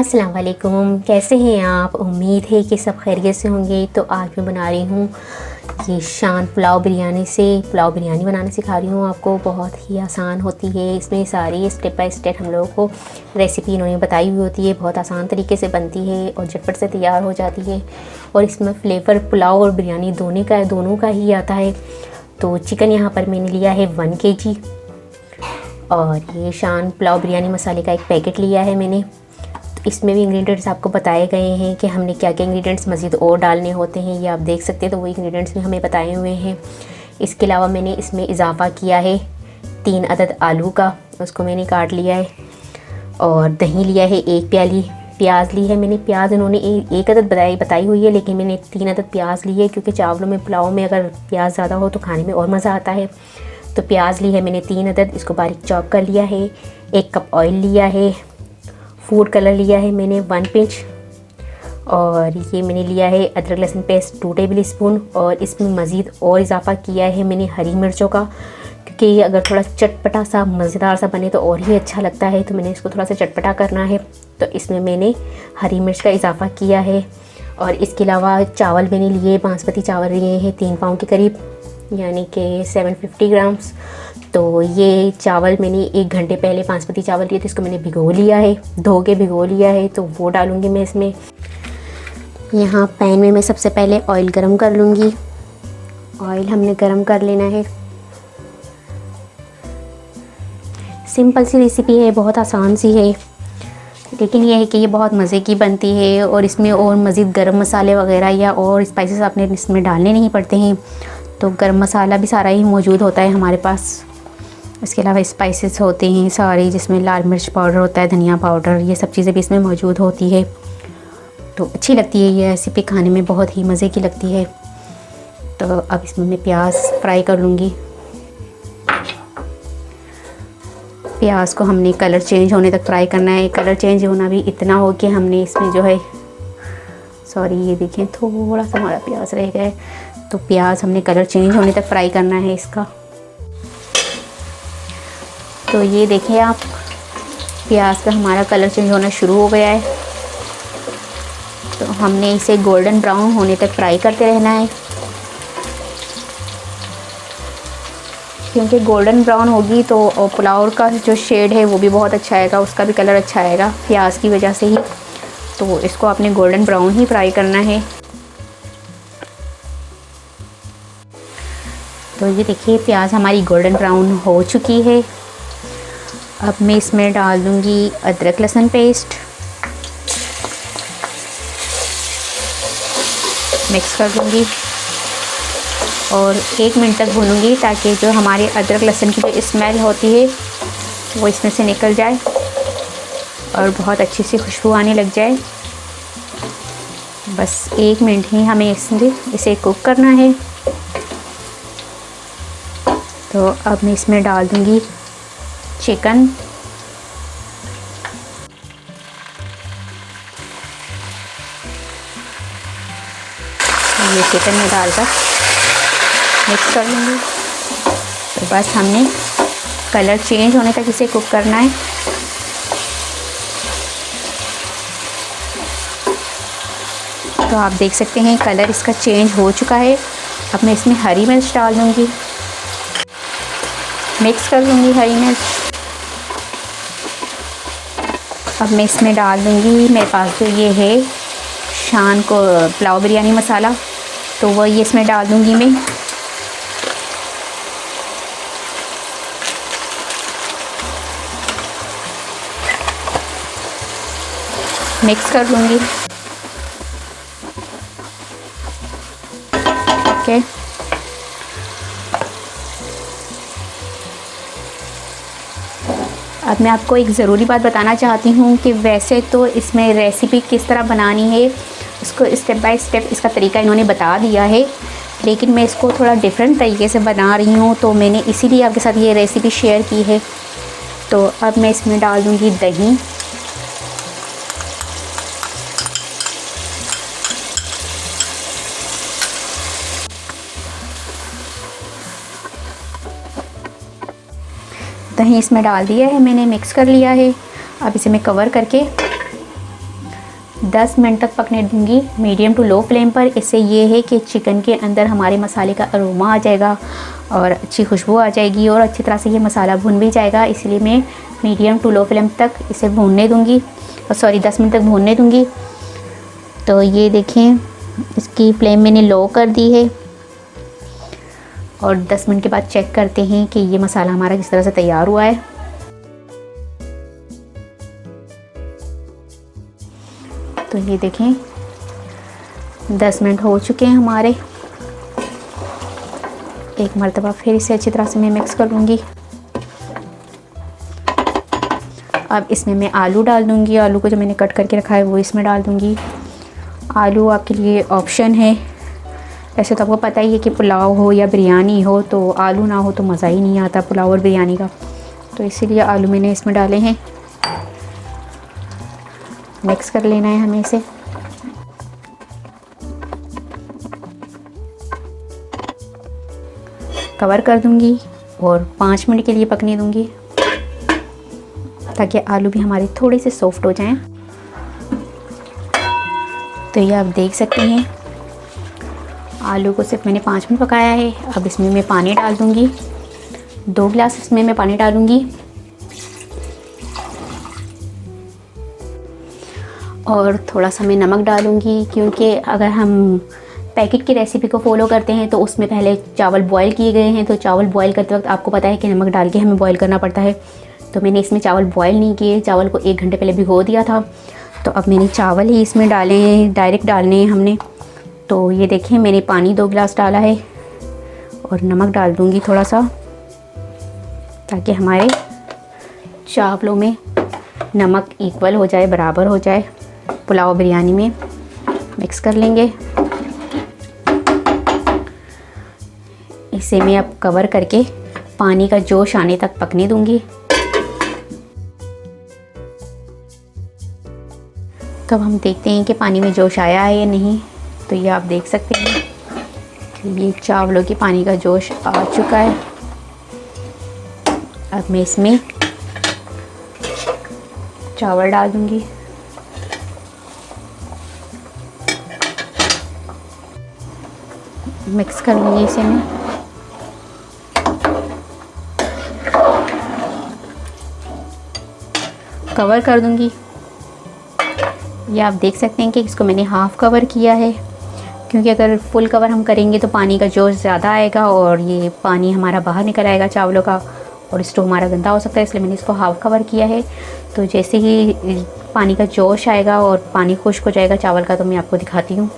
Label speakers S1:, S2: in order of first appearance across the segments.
S1: अस्सलाम वालेकुम, कैसे हैं आप। उम्मीद है कि सब खैरियत से होंगे। तो आज मैं बना रही हूँ ये शान पुलाव बिरयानी से पुलाव बिरयानी बनाना सिखा रही हूँ आपको। बहुत ही आसान होती है, इसमें सारी स्टेप बाय स्टेप हम लोगों को रेसिपी इन्होंने बताई हुई होती है। बहुत आसान तरीके से बनती है और झटपट से तैयार हो जाती है। और इसमें फ्लेवर पुलाव और बिरयानी दोनों का ही आता है। तो चिकन यहाँ पर मैंने लिया है 1 kg और ये शान पुलाव बिरयानी मसाले का एक पैकेट लिया है मैंने। इसमें भी इंग्रेडिएंट्स आपको बताए गए हैं कि हमने क्या क्या इंग्रेडिएंट्स मज़ीद और डालने होते हैं, ये आप देख सकते हैं। तो वो इंग्रेडिएंट्स भी हमें बताए हुए हैं। इसके अलावा मैंने इसमें इजाफ़ा किया है 3 अदद आलू का, उसको मैंने काट लिया है। और दही लिया है 1 प्याली। प्याज ली है मैंने, प्याज इन्होंने एक अदद बताई हुई है, लेकिन मैंने 3 अदद प्याज ली है क्योंकि चावलों में पुलाव में अगर प्याज ज़्यादा हो तो खाने में और मज़ा आता है। तो प्याज ली है मैंने 3 अदद, इसको बारीक चॉप कर लिया है। 1 कप ऑयल लिया है। फूड कलर लिया है मैंने 1 पिंच। और ये मैंने लिया है अदरक लहसुन पेस्ट 2 टेबल स्पून। और इसमें मज़ीद और इजाफ़ा किया है मैंने हरी मिर्चों का, क्योंकि ये अगर थोड़ा चटपटा सा मज़ेदार सा बने तो और ही अच्छा लगता है। तो मैंने इसको थोड़ा सा चटपटा करना है, तो इसमें मैंने हरी मिर्च का इजाफ़ा किया है। और इसके अलावा चावल मैंने लिए, बासमती चावल लिए हैं 3 पाउंड के करीब, यानी कि 750 ग्राम्स। तो ये चावल मैंने 1 घंटे पहले बासमती चावल लिए थे, इसको मैंने भिगो लिया है, धो के भिगो लिया है। तो वो डालूँगी मैं इसमें। यहाँ पैन में मैं सबसे पहले ऑयल गरम कर लूँगी। ऑयल हमने गरम कर लेना है। सिंपल सी रेसिपी है, बहुत आसान सी है, लेकिन यह है कि ये बहुत मज़े की बनती है। और इसमें और मज़ीद गरम मसाले वगैरह या और स्पाइसेस आपने इसमें डालने नहीं पड़ते हैं। तो गरम मसाला भी सारा ही मौजूद होता है हमारे पास। इसके अलावा स्पाइसेस होते हैं सारे, जिसमें लाल मिर्च पाउडर होता है, धनिया पाउडर, ये सब चीज़ें भी इसमें मौजूद होती है। तो अच्छी लगती है ये रेसिपी, खाने में बहुत ही मज़े की लगती है। तो अब इसमें मैं प्याज फ्राई कर लूँगी। प्याज को हमने कलर चेंज होने तक फ्राई करना है। कलर चेंज होना भी इतना हो कि हमने इसमें जो है, ये देखें थोड़ा सा हमारा प्याज रह गया है। तो प्याज हमने कलर चेंज होने तक फ्राई करना है इसका। तो ये देखिए आप, प्याज का हमारा कलर चेंज होना शुरू हो गया है। तो हमने इसे गोल्डन ब्राउन होने तक फ्राई करते रहना है, क्योंकि गोल्डन ब्राउन होगी तो पुलाव का जो शेड है वो भी बहुत अच्छा आएगा, उसका भी कलर अच्छा आएगा प्याज की वजह से ही। तो इसको आपने गोल्डन ब्राउन ही फ्राई करना है। तो ये देखिए प्याज हमारी गोल्डन ब्राउन हो चुकी है। अब मैं इसमें डाल दूँगी अदरक लहसुन पेस्ट, मिक्स कर दूँगी और 1 मिनट तक भूनूँगी, ताकि जो हमारे अदरक लहसुन की जो स्मेल होती है वो इसमें से निकल जाए और बहुत अच्छी सी खुशबू आने लग जाए। बस 1 मिनट ही हमें इसे कुक करना है। तो अब मैं इसमें डाल दूँगी चिकन। ये चिकन में डालकर मिक्स कर लूँगी। तो बस हमने कलर चेंज होने तक इसे कुक करना है। तो आप देख सकते हैं कलर इसका चेंज हो चुका है। अब मैं इसमें हरी मिर्च डाल दूँगी, मिक्स कर लूँगी हरी मिर्च। अब मैं इसमें डाल दूँगी, मेरे पास जो ये है शान को पुलाव बिरयानी मसाला, तो वो ये इसमें डाल दूँगी मैं। मिक्स कर लूँगी। ओके, अब मैं आपको एक ज़रूरी बात बताना चाहती हूँ कि वैसे तो इसमें रेसिपी किस तरह बनानी है, इसको स्टेप बाय स्टेप इसका तरीका इन्होंने बता दिया है, लेकिन मैं इसको थोड़ा डिफरेंट तरीके से बना रही हूँ। तो मैंने इसीलिए आपके साथ ये रेसिपी शेयर की है। तो अब मैं इसमें डाल दूँगी दही। दही इसमें डाल दिया है मैंने, मिक्स कर लिया है। अब इसे मैं कवर करके
S2: 10 मिनट तक पकने दूंगी मीडियम टू लो फ्लेम पर। इससे ये है कि चिकन के अंदर हमारे मसाले का अरोमा आ जाएगा और अच्छी खुशबू आ जाएगी और अच्छी तरह से ये मसाला भुन भी जाएगा। इसलिए मैं मीडियम टू लो फ्लेम तक इसे भूनने दूंगी, 10 मिनट तक भूनने दूंगी। तो ये देखें, इसकी फ्लेम मैंने लो कर दी है और 10 मिनट के बाद चेक करते हैं कि ये मसाला हमारा किस तरह से तैयार हुआ है। तो ये देखें 10 मिनट हो चुके हैं हमारे। एक मरतबा फिर इसे अच्छी तरह से मैं मिक्स कर लूँगी। अब इसमें मैं आलू डाल दूँगी। आलू को जो मैंने कट करके रखा है वो इसमें डाल दूँगी। आलू आपके लिए ऑप्शन है, ऐसे तो आपको पता ही है कि पुलाव हो या बिरयानी हो तो आलू ना हो तो मज़ा ही नहीं आता पुलाव और बिरयानी का। तो इसीलिए आलू मैंने इसमें डाले हैं। मिक्स कर लेना है हमें इसे। कवर कर दूंगी और 5 मिनट के लिए पकने दूंगी ताकि आलू भी हमारे थोड़े से सॉफ्ट हो जाएं। तो ये आप देख सकते हैं आलू को सिर्फ मैंने 5 मिनट पकाया है। अब इसमें मैं पानी डाल दूंगी, 2 गिलास इसमें मैं पानी डालूंगी और थोड़ा सा मैं नमक डालूंगी, क्योंकि अगर हम पैकेट की रेसिपी को फॉलो करते हैं तो उसमें पहले चावल बॉईल किए गए हैं। तो चावल बॉईल करते वक्त आपको पता है कि नमक डाल के हमें बॉईल करना पड़ता है। तो मैंने इसमें चावल बॉईल नहीं किए, चावल को 1 घंटे पहले भिगो दिया था। तो अब मैंने चावल ही इसमें डाले हैं, डायरेक्ट डालने हैं हमने। तो ये देखें मैंने पानी 2 गिलास डाला है और नमक डाल दूँगी थोड़ा सा ताकि हमारे चावलों में नमक इक्वल हो जाए, बराबर हो जाए। पुलाव बिरयानी में मिक्स कर लेंगे। इसे मैं अब कवर करके पानी का जोश आने तक पकने दूंगी। तो अब हम देखते हैं कि पानी में जोश आया है या नहीं। तो ये आप देख सकते हैं कि ये चावलों के पानी का जोश आ चुका है। अब मैं इसमें चावल डाल दूंगी। मिक्स कर लूँगी इसे मैं। कवर कर दूँगी। ये आप देख सकते हैं कि इसको मैंने हाफ़ कवर किया है, क्योंकि अगर फुल कवर हम करेंगे तो पानी का जोश ज़्यादा आएगा और ये पानी हमारा बाहर निकल आएगा चावलों का और स्टोव हमारा गंदा हो सकता है। इसलिए मैंने इसको हाफ़ कवर किया है। तो जैसे ही पानी का जोश आएगा और पानी खुश्क हो जाएगा चावल का तो मैं आपको दिखाती हूँ।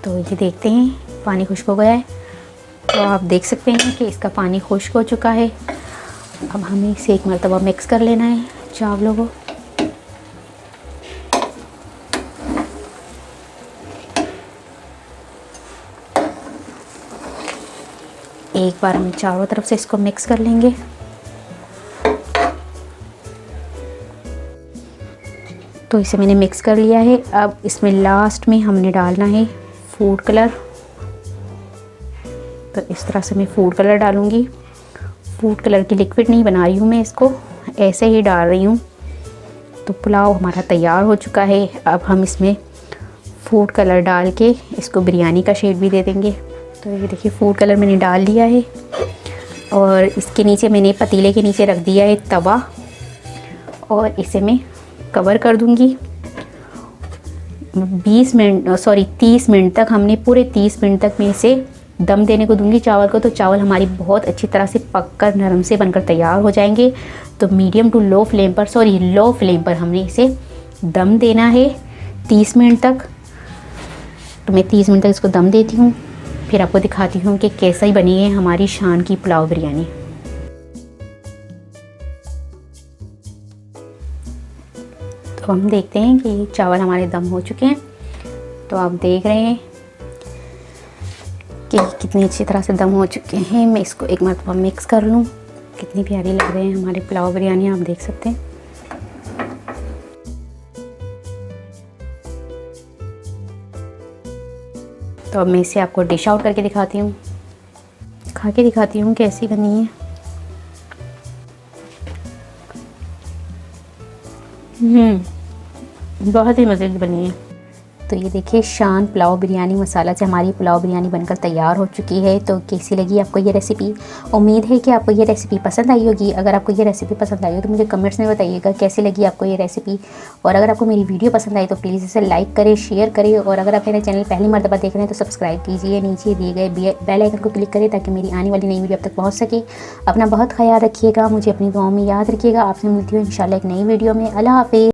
S2: तो ये देखते हैं पानी खुश्क हो गया है। तो आप देख सकते हैं कि इसका पानी खुश्क हो चुका है। अब हमें इसे एक मरतबा मिक्स कर लेना है चावलों को। एक बार हम चारों तरफ से इसको मिक्स कर लेंगे। तो इसे मैंने मिक्स कर लिया है। अब इसमें लास्ट में हमने डालना है फूड कलर। तो इस तरह से मैं फूड कलर डालूँगी। फूड कलर की लिक्विड नहीं बना रही हूँ मैं, इसको ऐसे ही डाल रही हूँ। तो पुलाव हमारा तैयार हो चुका है। अब हम इसमें फूड कलर डाल के इसको बिरयानी का शेड भी दे देंगे। तो ये देखिए फूड कलर मैंने डाल लिया है और इसके नीचे मैंने पतीले के नीचे रख दिया है तवा और इसे मैं कवर कर दूँगी। 30 मिनट तक, हमने पूरे 30 मिनट तक मैं इसे दम देने को दूंगी चावल को। तो चावल हमारी बहुत अच्छी तरह से पककर नरम से बनकर तैयार हो जाएंगे। तो मीडियम टू लो फ्लेम पर हमने इसे दम देना है 30 मिनट तक। तो मैं 30 मिनट तक इसको दम देती हूँ, फिर आपको दिखाती हूँ कि कैसा ही बनी है हमारी शान की पुलाव बिरयानी। तो हम देखते हैं कि चावल हमारे दम हो चुके हैं। तो आप देख रहे हैं कि कितनी अच्छी तरह से दम हो चुके हैं। मैं इसको एक मरतबा मिक्स कर लूँ। कितनी प्यारी लग रही है हमारी पुलाव बिरयानी, आप देख सकते हैं। तो अब मैं इसे आपको डिश आउट करके दिखाती हूँ, खा के दिखाती हूँ कैसी बनी है। बहुत ही मज़े की बनी है।
S1: तो ये देखिए शान पुलाव बिरयानी मसाला से हमारी पुलाव बिरयानी बनकर तैयार हो चुकी है। तो कैसी लगी आपको ये रेसिपी? उम्मीद है कि आपको ये रेसिपी पसंद आई होगी। अगर आपको ये रेसिपी पसंद आई हो तो मुझे कमेंट्स में बताइएगा कैसी लगी आपको ये रेसिपी। और अगर आपको मेरी वीडियो पसंद आई तो प्लीज़ इसे लाइक करें, शेयर करें। और अगर आप मेरा चैनल पहली मर्तबा देख रहे हैं तो सब्सक्राइब कीजिए, नीचे दिए गए बेल आइकन को क्लिक करें ताकि मेरी आने वाली नई वीडियो आप तक पहुँच सके। अपना बहुत ख्याल रखिएगा, मुझे अपनी दुआओं में याद रखिएगा। आपसे मिलती हूँ इंशाल्लाह एक नई वीडियो में। अल्लाह हाफिज़।